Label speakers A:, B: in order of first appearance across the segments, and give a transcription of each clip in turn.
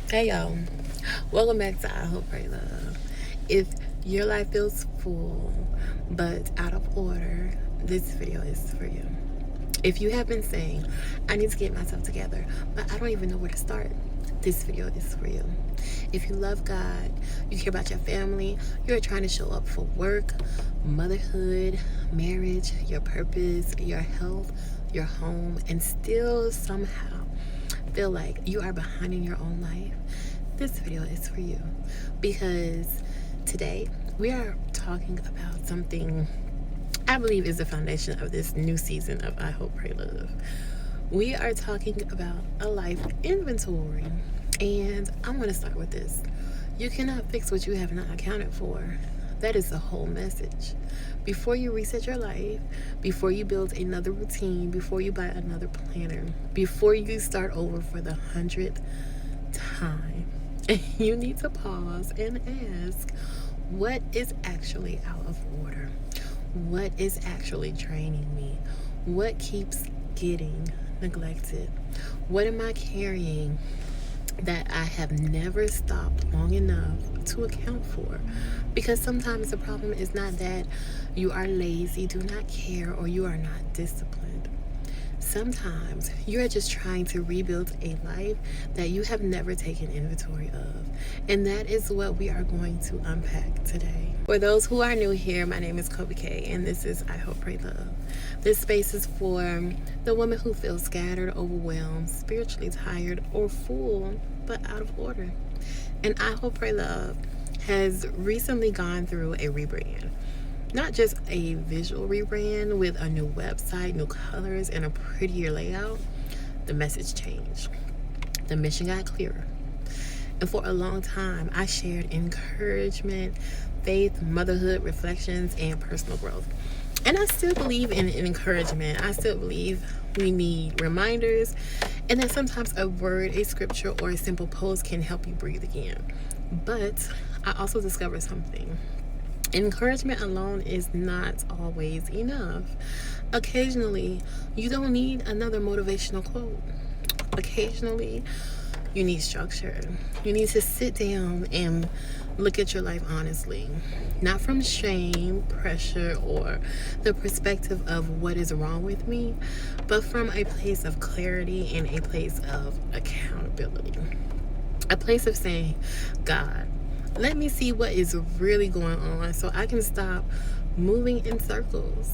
A: Hey y'all, welcome back to iHopePrayLove. If your life feels full but out of order, this video is for you. If you have been saying, I need to get myself together, but I don't even know where to start, this video is for you. If you love God, you care about your family, you're trying to show up for work, motherhood, marriage, your purpose, your health, your home, and still somehow feel like you are behind in your own life, this video is for you. Because today we are talking about something I believe is the foundation of this new season of I Hope Pray Love. We are talking about a life inventory. And I want to start with this. You cannot fix what you have not accounted for. That is the whole message. Before you reset your life, before you build another routine, before you buy another planner, before you start over for the 100th time, you need to pause and ask, what is actually out of order? What is actually draining me? What keeps getting neglected? What am I carrying that I have never stopped long enough to account for? Because sometimes the problem is not that you are lazy, do not care, or you are not disciplined. Sometimes you're just trying to rebuild a life that you have never taken inventory of. And that is what we are going to unpack today. For those who are new here, my name is Kobe K, and this is I Hope Pray Love. This space is for the woman who feels scattered, overwhelmed, spiritually tired, or full, but out of order. And I Hope Pray Love has recently gone through a rebrand. Not just a visual rebrand with a new website, new colors, and a prettier layout. The message changed. The mission got clearer. And for a long time, I shared encouragement, faith, motherhood, reflections, and personal growth. And I still believe in encouragement. I still believe we need reminders, and that sometimes a word, a scripture, or a simple post can help you breathe again. But I also discovered something. Encouragement alone is not always enough. Occasionally, you don't need another motivational quote. Occasionally, you need structure. You need to sit down and look at your life honestly, not from shame, pressure, or the perspective of what is wrong with me, but from a place of clarity and a place of accountability. A place of saying, God, let me see what is really going on so I can stop moving in circles.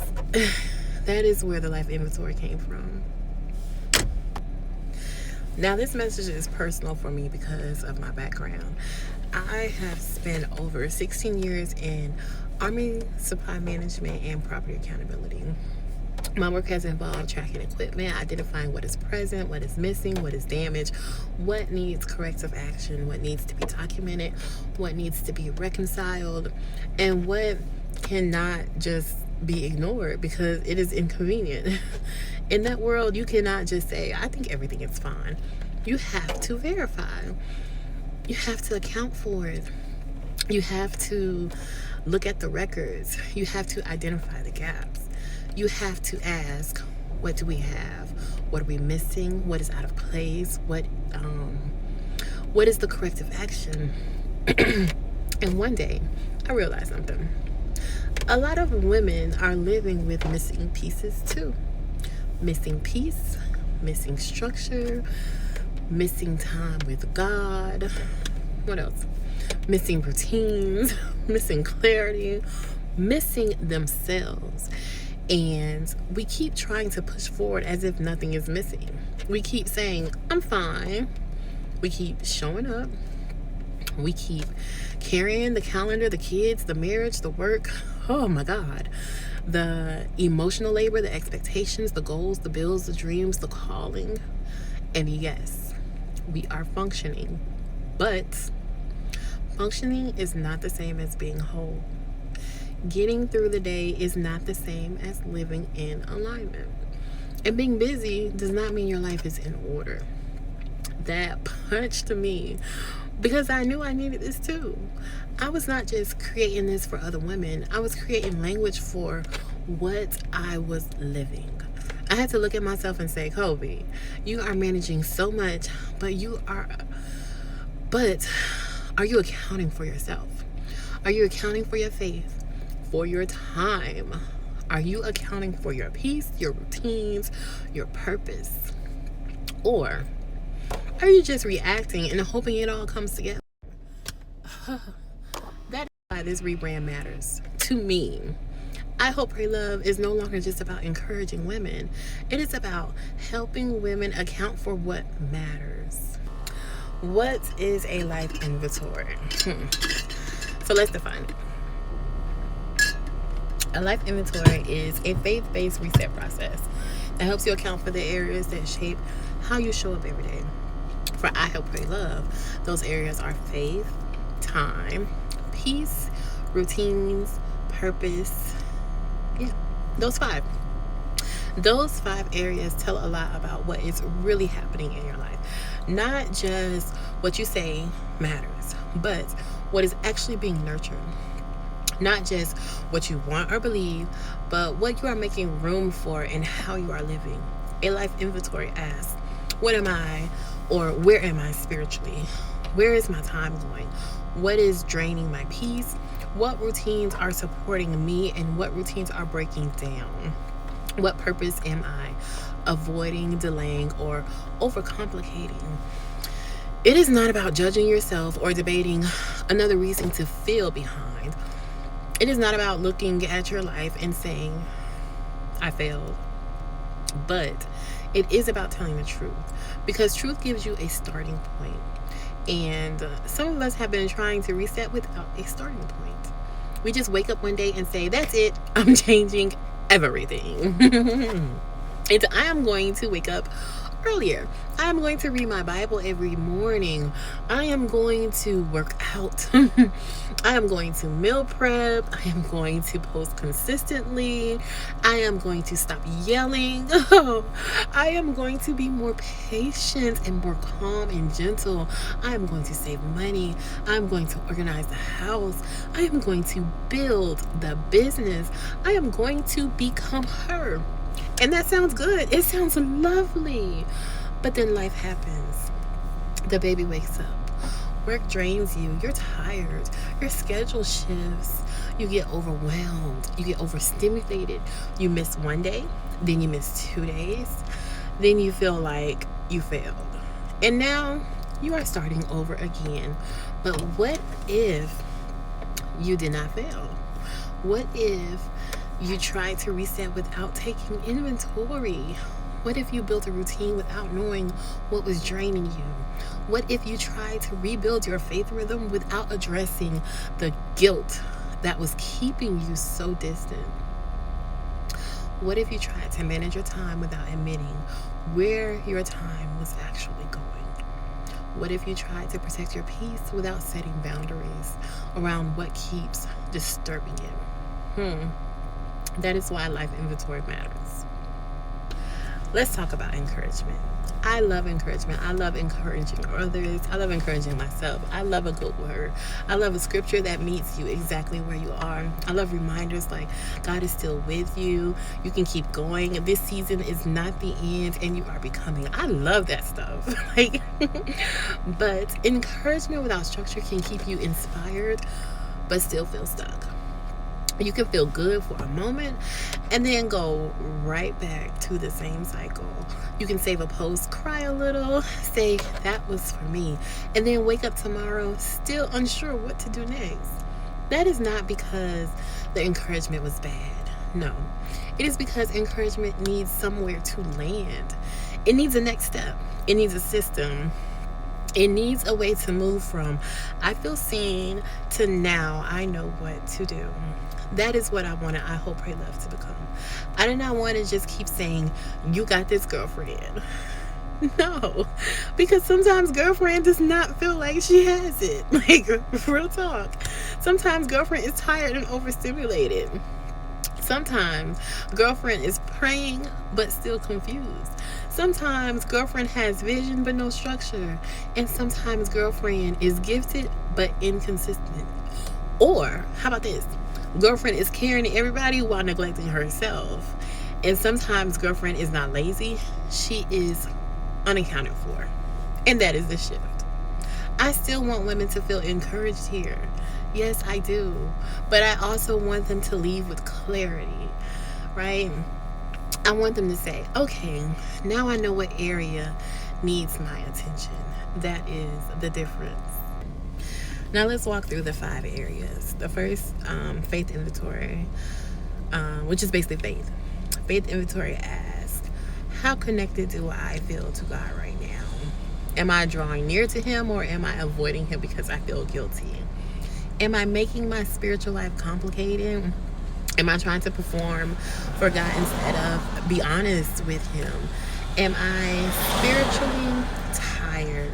A: That is where the life inventory came from. Now, this message is personal for me because of my background. I have spent over 16 years in Army supply management and property accountability. My work has involved tracking equipment, identifying what is present, what is missing, what is damaged, what needs corrective action, what needs to be documented, what needs to be reconciled, and what cannot just be ignored because it is inconvenient. In that world, you cannot just say, I think everything is fine. You have to verify. You have to account for it. You have to look at the records. You have to identify the gaps. You have to ask, what do we have? What are we missing? What is out of place? What is the corrective action? And one day, I realized something. A lot of women are living with missing pieces too. Missing peace, missing structure, missing time with God. What else? Missing routines, missing clarity, missing themselves. And we keep trying to push forward as if nothing is missing. We keep saying, I'm fine. We keep showing up. We keep carrying the calendar, the kids, the marriage, the work. Oh my God. The emotional labor, the expectations, the goals, the bills, the dreams, the calling. And yes, we are functioning. But functioning is not the same as being whole. Getting through the day is not the same as living in alignment. And being busy does not mean your life is in order. That punched me because I knew I needed this too. I was not just creating this for other women. I was creating language for what I was living. I had to look at myself and say, Kobe, you are managing so much, but you are But are you accounting for yourself? Are you accounting for your faith, for your time? Are you accounting for your peace, your routines, your purpose? Or are you just reacting and hoping it all comes together? That is why this rebrand matters to me. I Hope Pray Love is no longer just about encouraging women. It is about helping women account for what matters. What is a life inventory? So let's define it. A life inventory is a faith-based reset process that helps you account for the areas that shape how you show up every day. For I Hope Pray Love, those areas are faith, time, peace, routines, purpose. Yeah, those five. Those 5 areas tell a lot about what is really happening in your life. Not just what you say matters, but what is actually being nurtured. Not just what you want or believe, but what you are making room for and how you are living. A life inventory asks, what am I, or where am I spiritually? Where is my time going? What is draining my peace? What routines are supporting me and what routines are breaking down? What purpose am I avoiding, delaying, or overcomplicating? It is not about judging yourself or debating another reason to feel behind. It is not about looking at your life and saying, I failed. But it is about telling the truth, because truth gives you a starting point. And some of us have been trying to reset without a starting point. We just wake up one day and say, that's it, I'm changing everything. And I am going to wake up earlier. I am going to read my Bible every morning. I am going to work out. I am going to meal prep. I am going to post consistently. I am going to stop yelling. I am going to be more patient and more calm and gentle. I am going to save money. I am going to organize the house. I am going to build the business. I am going to become her. And that sounds good. It sounds lovely. But then life happens. The baby wakes up. Work drains you. You're tired. Your schedule shifts. You get overwhelmed. You get overstimulated. You miss one day. Then you miss 2 days. Then you feel like you failed. And now you are starting over again. But what if you did not fail? What if you tried to reset without taking inventory? What if you built a routine without knowing what was draining you? What if you tried to rebuild your faith rhythm without addressing the guilt that was keeping you so distant? What if you tried to manage your time without admitting where your time was actually going? What if you tried to protect your peace without setting boundaries around what keeps disturbing it? That is why life inventory matters. Let's talk about encouragement. I love encouragement. I love encouraging others. I love encouraging myself. I love a good word. I love a scripture that meets you exactly where you are. I love reminders like God is still with you. You can keep going. This season is not the end and you are becoming. I love that stuff. But encouragement without structure can keep you inspired but still feel stuck. You can feel good for a moment and then go right back to the same cycle. You can save a post, cry a little, say that was for me, and then wake up tomorrow still unsure what to do next. That is not because the encouragement was bad. No, it is because encouragement needs somewhere to land. It needs a next step. It needs a system. It needs a way to move from I feel seen to now I know what to do. That is what I wanted I Hope Pray Love to become. I did not want to just keep saying, you got this, girlfriend. No, because sometimes girlfriend does not feel like she has it. Like, real talk. Sometimes girlfriend is tired and overstimulated. Sometimes girlfriend is praying but still confused. Sometimes girlfriend has vision but no structure. And sometimes girlfriend is gifted but inconsistent. Or, how about this? Girlfriend is caring to everybody while neglecting herself. And sometimes girlfriend is not lazy. She is unaccounted for. And that is the shift. I I still want women to feel encouraged here. Yes, I do. But I also want them to leave with clarity, right? I want them to say, okay, now I know what area needs my attention. That is the difference. Now let's walk through the 5 areas. The first, faith inventory, which is basically faith. Faith inventory asks, how connected do I feel to God right now? Am I drawing near to Him, or am I avoiding Him because I feel guilty? Am I making my spiritual life complicated? Am I trying to perform for God instead of be honest with Him? Am I spiritually tired?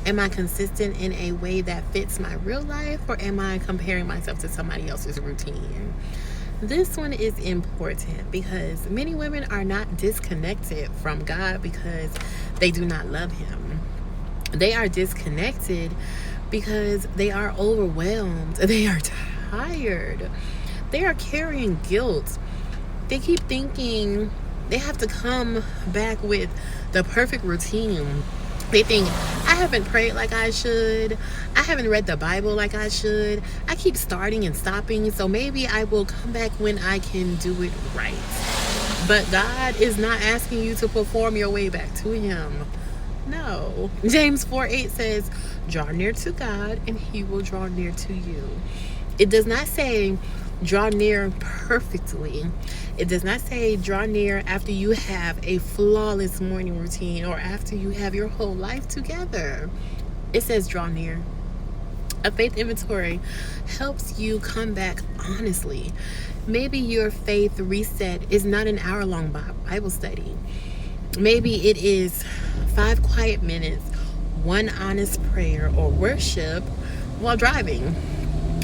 A: Am I consistent in a way that fits my real life, or am I comparing myself to somebody else's routine? This one is important because many women are not disconnected from God because they do not love Him. They are disconnected because they are overwhelmed. They are tired. They are carrying guilt. They keep thinking they have to come back with the perfect routine. They think, I haven't prayed like I should. I haven't read the Bible like I should. I keep starting and stopping, so maybe I will come back when I can do it right. But God is not asking you to perform your way back to Him. No. James 4:8 says, draw near to God and He will draw near to you. It does not say draw near perfectly. It does not say draw near after you have a flawless morning routine or after you have your whole life together. It says draw near. A faith inventory helps you come back honestly. Maybe your faith reset is not an hour-long Bible study. Maybe it is 5 quiet minutes, 1 honest prayer or worship while driving.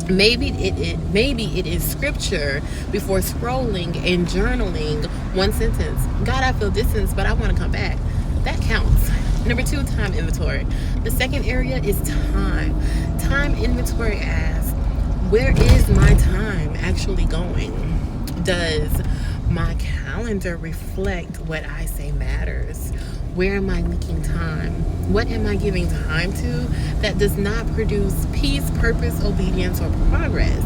A: Maybe it is scripture before scrolling and journaling 1 sentence. God, I feel distance, but I want to come back. That counts. Number 2, time inventory. The second area is time. Time inventory asks, where is my time actually going? Does my calendar reflect what I say matters? Where am I leaking time? What am I giving time to that does not produce peace, purpose, obedience, or progress?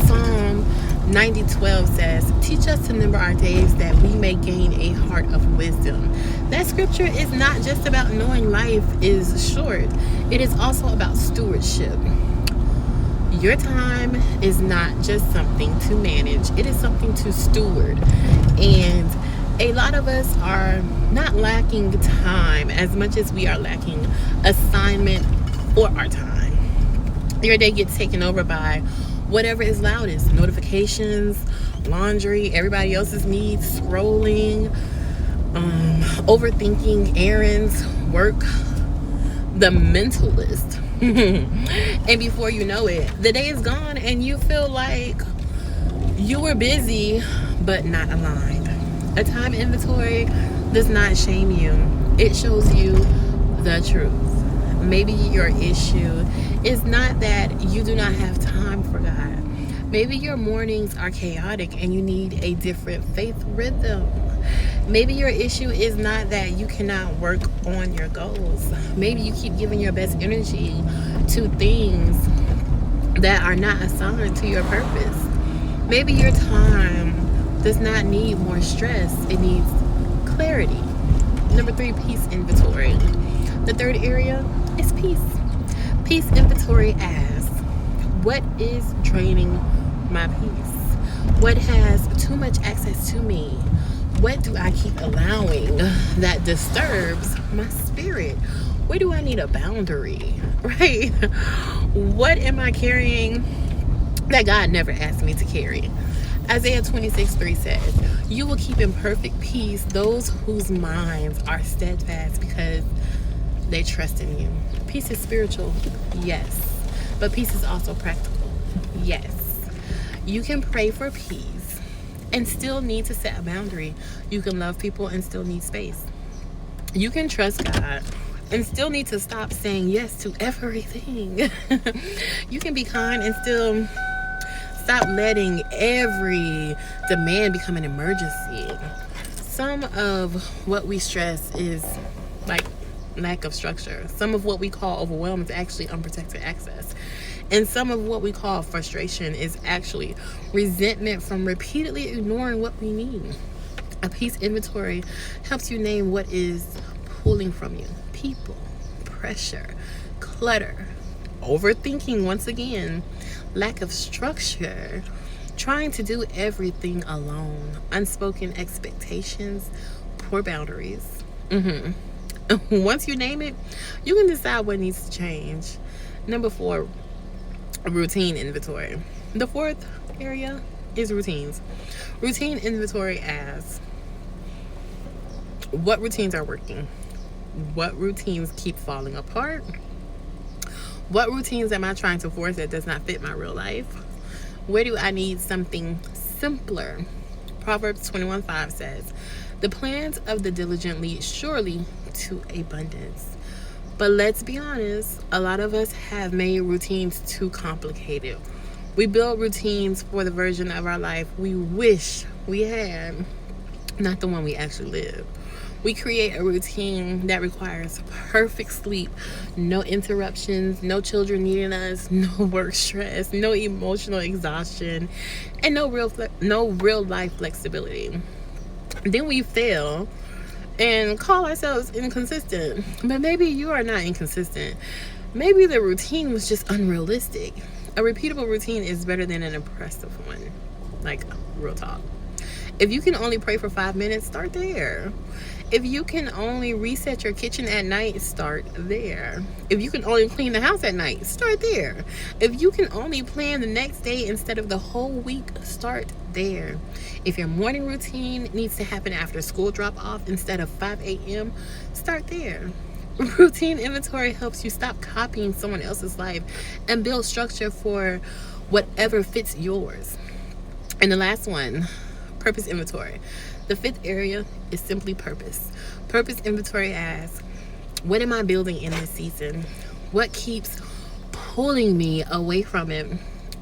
A: Psalm 90:12 says, teach us to number our days that we may gain a heart of wisdom. That scripture is not just about knowing life is short. It is also about stewardship. Your time is not just something to manage. It is something to steward. And a lot of us are not lacking time as much as we are lacking assignment for our time. Your day gets taken over by whatever is loudest. Notifications, laundry, everybody else's needs, scrolling, overthinking, errands, work, the mental list. And before you know it, the day is gone and you feel like you were busy but not aligned. A time inventory does not shame you. It shows you the truth. Maybe your issue is not that you do not have time for God. Maybe your mornings are chaotic and you need a different faith rhythm. Maybe your issue is not that you cannot work on your goals. Maybe you keep giving your best energy to things that are not assigned to your purpose. Maybe your time does not need more stress. It needs clarity. Number 3, peace inventory. The third area is peace. Peace inventory asks, what is draining my peace? What has too much access to me? What do I keep allowing that disturbs my spirit? Where do I need a boundary, right? What am I carrying that God never asked me to carry? Isaiah 26:3 says, you will keep in perfect peace those whose minds are steadfast because they trust in you. Peace is spiritual, yes. But peace is also practical, yes. You can pray for peace and still need to set a boundary. You can love people and still need space. You can trust God and still need to stop saying yes to everything. You can be kind and still stop letting every demand become an emergency. Some of what we stress is like lack of structure. Some of what we call overwhelm is actually unprotected access. And some of what we call frustration is actually resentment from repeatedly ignoring what we need. A peace inventory helps you name what is pulling from you: people, pressure, clutter, overthinking once again, lack of structure, trying to do everything alone, unspoken expectations, poor boundaries. Once you name it, you can decide what needs to change. Number 4, routine inventory. The fourth area is routines. Routine inventory asks, what routines are working? What routines keep falling apart? What routines am I trying to force that does not fit my real life? Where do I need something simpler? Proverbs 21:5 says, the plans of the diligent lead surely to abundance. But let's be honest, a lot of us have made routines too complicated. We build routines for the version of our life we wish we had, not the one we actually live. We create a routine that requires perfect sleep, no interruptions, no children needing us, no work stress, no emotional exhaustion, and no real life flexibility. Then we fail and call ourselves inconsistent. But maybe you are not inconsistent. Maybe the routine was just unrealistic. A repeatable routine is better than an impressive one. Like, real talk. If you can only pray for 5 minutes, start there. If you can only reset your kitchen at night, start there. If you can only clean the house at night, start there. If you can only plan the next day instead of the whole week, start there. If your morning routine needs to happen after school drop off instead of 5 a.m., start there. Routine inventory helps you stop copying someone else's life and build structure for whatever fits yours. And the last one, purpose inventory. The fifth area is simply purpose. Purpose inventory asks, what am I building in this season? What keeps pulling me away from it?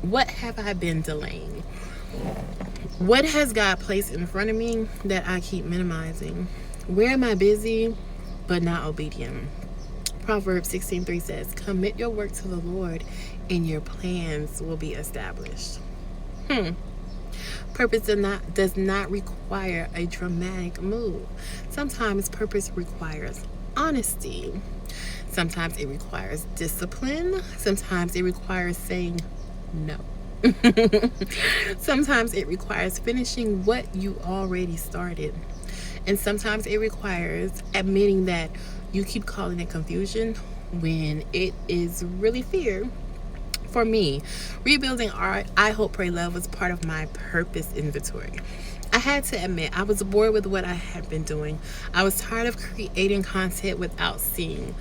A: What have I been delaying? What has God placed in front of me that I keep minimizing? Where am I busy but not obedient? Proverbs 16:3 says, commit your work to the Lord and your plans will be established. Purpose does not require a dramatic move. Sometimes purpose requires honesty. Sometimes it requires discipline. Sometimes it requires saying no. Sometimes it requires finishing what you already started. And sometimes it requires admitting that you keep calling it confusion when it is really fear. For me, rebuilding our I Hope Pray Love was part of my purpose inventory. I had to admit I was bored with what I had been doing. I was tired of creating content without seeing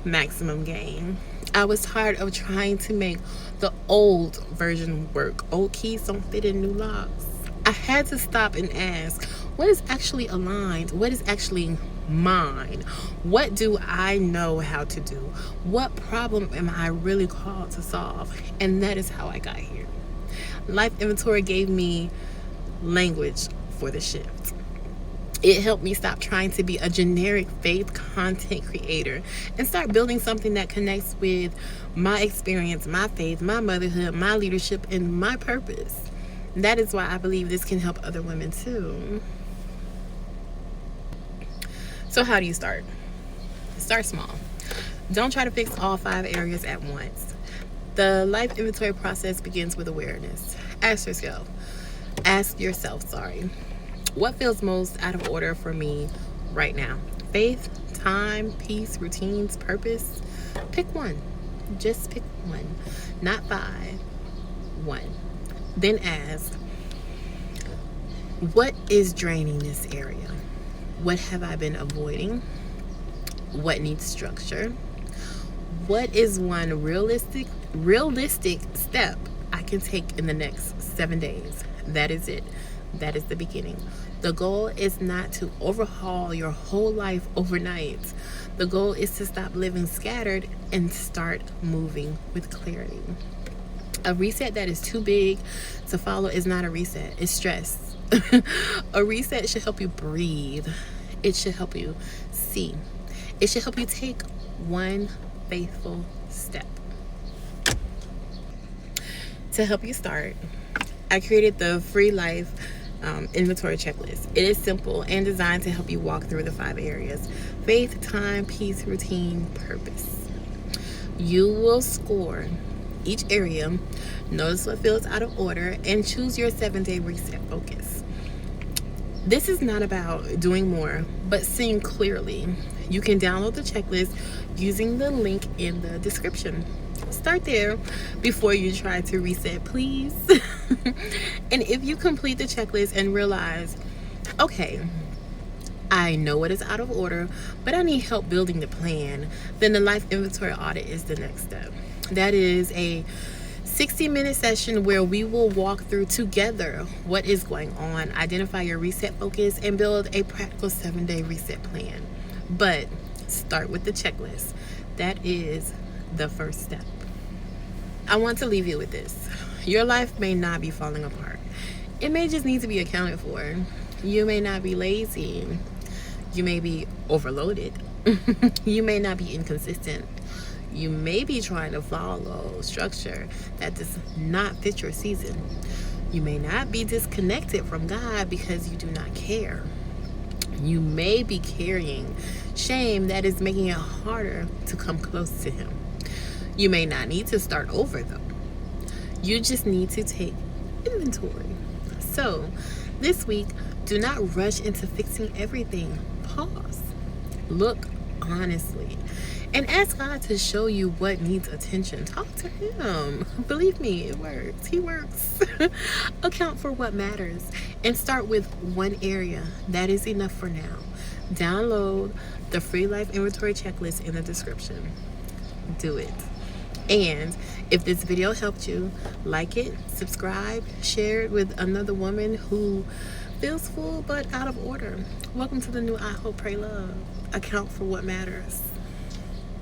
A: maximum gain. I was tired of trying to make the old version work. Old keys don't fit in new locks. I had to stop and ask, what is actually aligned? What is actually mine? What do I know how to do? What problem am I really called to solve? And that is how I got here. Life inventory gave me language for the shift. It helped me stop trying to be a generic faith content creator and start building something that connects with my experience, my faith, my motherhood, my leadership, and my purpose. That is why I believe this can help other women too. So how do you start? Start small. Don't try to fix all 5 areas at once. The life inventory process begins with awareness. Ask yourself, what feels most out of order for me right now? Faith, time, peace, routines, purpose? Pick one. Just pick one. Not 5. One. Then ask, what is draining this area? What have I been avoiding? What needs structure? What is one realistic step I can take in the next 7 days? That is it. That is the beginning. The goal is not to overhaul your whole life overnight. The goal is to stop living scattered and start moving with clarity. A reset that is too big to follow is not a reset. It's stress. A reset should help you breathe. It should help you see. It should help you take one faithful step. To help you start, I created the free life inventory checklist. It is simple and designed to help you walk through the 5 areas: faith, time, peace, routine, purpose. You will score each area, notice what feels out of order, and choose your 7-day reset focus. This is not about doing more, but seeing clearly. You can download the checklist using the link in the description. Start there before you try to reset, please. And if you complete the checklist and realize, okay, I know what is out of order, but I need help building the plan, then the life inventory audit is the next step. That is a 60-minute session where we will walk through together what is going on, identify your reset focus, and build a practical 7-day reset plan. But start with the checklist. That is the first step. I want to leave you with this. Your life may not be falling apart. It may just need to be accounted for. You may not be lazy. You may be overloaded. You may not be inconsistent. You may be trying to follow structure that does not fit your season. You may not be disconnected from God because you do not care. You may be carrying shame that is making it harder to come close to Him. You may not need to start over though. You just need to take inventory. So, this week, do not rush into fixing everything. Pause. Look honestly. And ask God to show you what needs attention. Talk to Him. Believe me, it works. He works. Account for what matters. And start with one area. That is enough for now. Download the free life inventory checklist in the description. Do it. And if this video helped you, like it, subscribe, share it with another woman who feels full but out of order. Welcome to the new I Hope Pray Love. Account for what matters.